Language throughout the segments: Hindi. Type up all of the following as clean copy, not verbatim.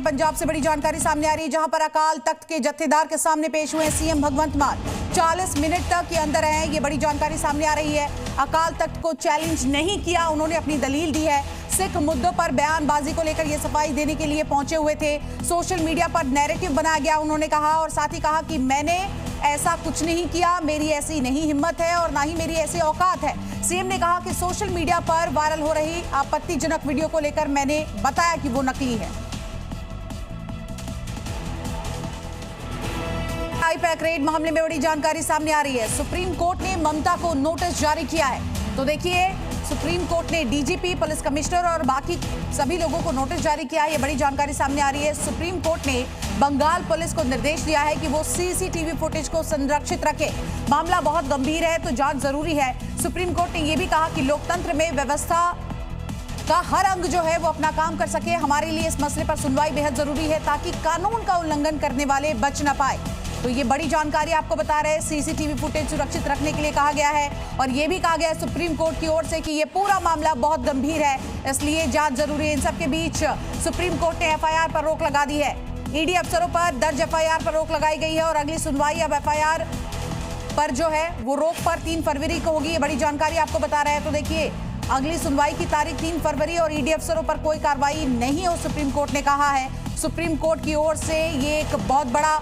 पंजाब से बड़ी जानकारी सामने आ रही है, जहां पर अकाल तख्त के जत्थेदार के सामने पेश हुए सीएम भगवंत मान। 40 मिनट तक के अंदर रहे, ये बड़ी जानकारी सामने आ रही है। अकाल तख्त को चैलेंज नहीं किया, उन्होंने अपनी दलील दी है। सिख मुद्दों पर बयानबाजी को लेकर ये सफाई देने के लिए पहुंचे हुए थे। सोशल मीडिया पर नैरेटिव बनाया गया, उन्होंने कहा, और साथ ही कहा कि मैंने ऐसा कुछ नहीं किया, मेरी ऐसी नहीं हिम्मत है और ना ही मेरी ऐसी औकात है। सीएम ने कहा कि सोशल मीडिया पर वायरल हो रही आपत्तिजनक वीडियो को लेकर मैंने बताया कि वो नकली है। पैक रेड मामले में बड़ी जानकारी सामने आ रही है। सुप्रीम कोर्ट ने ममता को नोटिस जारी किया है। तो देखिए, सुप्रीम कोर्ट ने डीजीपी, पुलिस कमिश्नर और बाकी सभी लोगों को नोटिस जारी किया है। ये बड़ी जानकारी सामने आ रही है। सुप्रीम कोर्ट ने बंगाल पुलिस को निर्देश दिया है कि वो सीसीटीवी फुटेज को संरक्षित रखे। मामला बहुत गंभीर है, तो जांच जरूरी है। सुप्रीम कोर्ट ने यह भी कहा कि लोकतंत्र में व्यवस्था का हर अंग जो है वो अपना काम कर सके। हमारे लिए इस मसले पर सुनवाई बेहद जरूरी है, ताकि कानून का उल्लंघन करने वाले बच न पाए। तो ये बड़ी जानकारी आपको बता रहे हैं। सीसीटीवी फुटेज सुरक्षित रखने के लिए कहा गया है, और ये भी कहा गया है सुप्रीम कोर्ट की ओर से कि ये पूरा मामला बहुत गंभीर है, इसलिए जांच जरूरी है। इन सबके बीच सुप्रीम कोर्ट ने एफआईआर पर रोक लगा दी है। ईडी अफसरों पर दर्ज एफआईआर पर रोक लगाई गई है, और अगली सुनवाई अब एफआईआर पर जो है वो रोक पर 3 फरवरी को होगी। ये बड़ी जानकारी आपको बता रहे हैं। तो देखिए, अगली सुनवाई की तारीख 3 फरवरी, और ईडी अफसरों पर कोई कार्रवाई नहीं हो, सुप्रीम कोर्ट ने कहा है। सुप्रीम कोर्ट की ओर से ये एक बहुत बड़ा,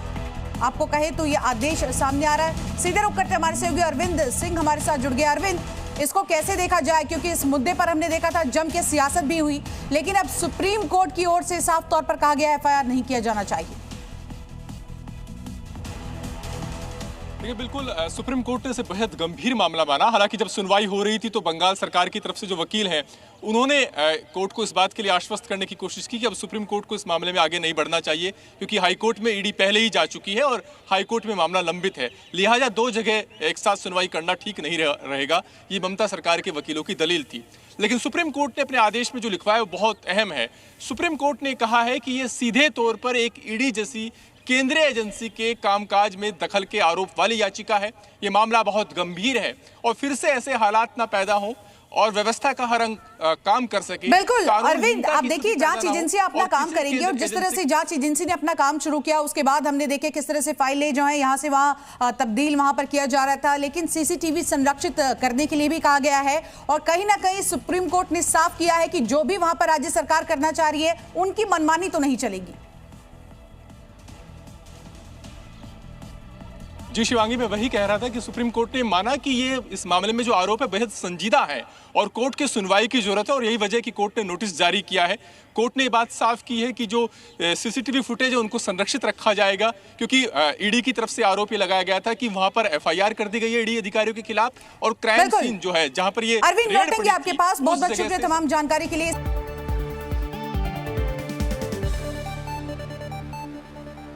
आपको कहे तो ये आदेश सामने आ रहा है। सीधे रुक करते हमारे सहयोगी अरविंद सिंह हमारे साथ जुड़ गए। अरविंद, इसको कैसे देखा जाए, क्योंकि इस मुद्दे पर हमने देखा था जम के सियासत भी हुई, लेकिन अब सुप्रीम कोर्ट की ओर से साफ तौर पर कहा गया है एफआईआर नहीं किया जाना चाहिए। देखिए, बिल्कुल सुप्रीम कोर्ट ने इसे बेहद गंभीर मामला माना। हालांकि जब सुनवाई हो रही थी तो बंगाल सरकार की तरफ से जो वकील हैं उन्होंने कोर्ट को इस बात के लिए आश्वस्त करने की कोशिश की कि अब सुप्रीम कोर्ट को इस मामले में आगे नहीं बढ़ना चाहिए, क्योंकि हाई कोर्ट में ईडी पहले ही जा चुकी है और हाई कोर्ट में मामला लंबित है। लिहाजा 2 जगह एक साथ सुनवाई करना ठीक नहीं रहेगा। ये ममता सरकार के वकीलों की दलील थी। लेकिन सुप्रीम कोर्ट ने अपने आदेश में जो लिखवाया वो बहुत अहम है। सुप्रीम कोर्ट ने कहा है कि ये सीधे तौर पर एक ईडी जैसी केंद्रीय एजेंसी के कामकाज में दखल के आरोप वाली याचिका है। ये मामला बहुत गंभीर है, और फिर से ऐसे हालात ना पैदा हो और व्यवस्था का हर अंग काम कर सके। बिल्कुल अरविंद, आप देखिए, जांच एजेंसी अपना काम करेगी, और जिस तरह से जांच एजेंसी ने अपना काम शुरू किया, उसके बाद हमने देखे किस तरह से फाइलें जो है यहाँ से वहाँ तब्दील वहाँ पर किया जा रहा था। लेकिन सीसीटीवी संरक्षित करने के लिए भी कहा गया है, और कहीं ना कहीं सुप्रीम कोर्ट ने साफ किया है कि जो भी वहाँ पर राज्य सरकार करना चाह रही है, उनकी मनमानी तो नहीं चलेगी। जी शिवांगी, मैं वही कह रहा था कि सुप्रीम कोर्ट ने माना कि ये इस मामले में जो आरोप है बेहद संजीदा है और कोर्ट की सुनवाई की जरूरत है, और यही वजह कि कोर्ट ने नोटिस जारी किया है। कोर्ट ने ये बात साफ की है कि जो सीसीटीवी फुटेज है उनको संरक्षित रखा जाएगा, क्योंकि ईडी की तरफ से आरोप ये लगाया गया था कि वहां पर एफआईआर कर दी गई है ईडी अधिकारियों के खिलाफ, और क्राइम सीन जो है जहां पर ये अरविंद लौटेंगे आपके पास। बहुत बहुत शुक्रिया तमाम जानकारी के लिए।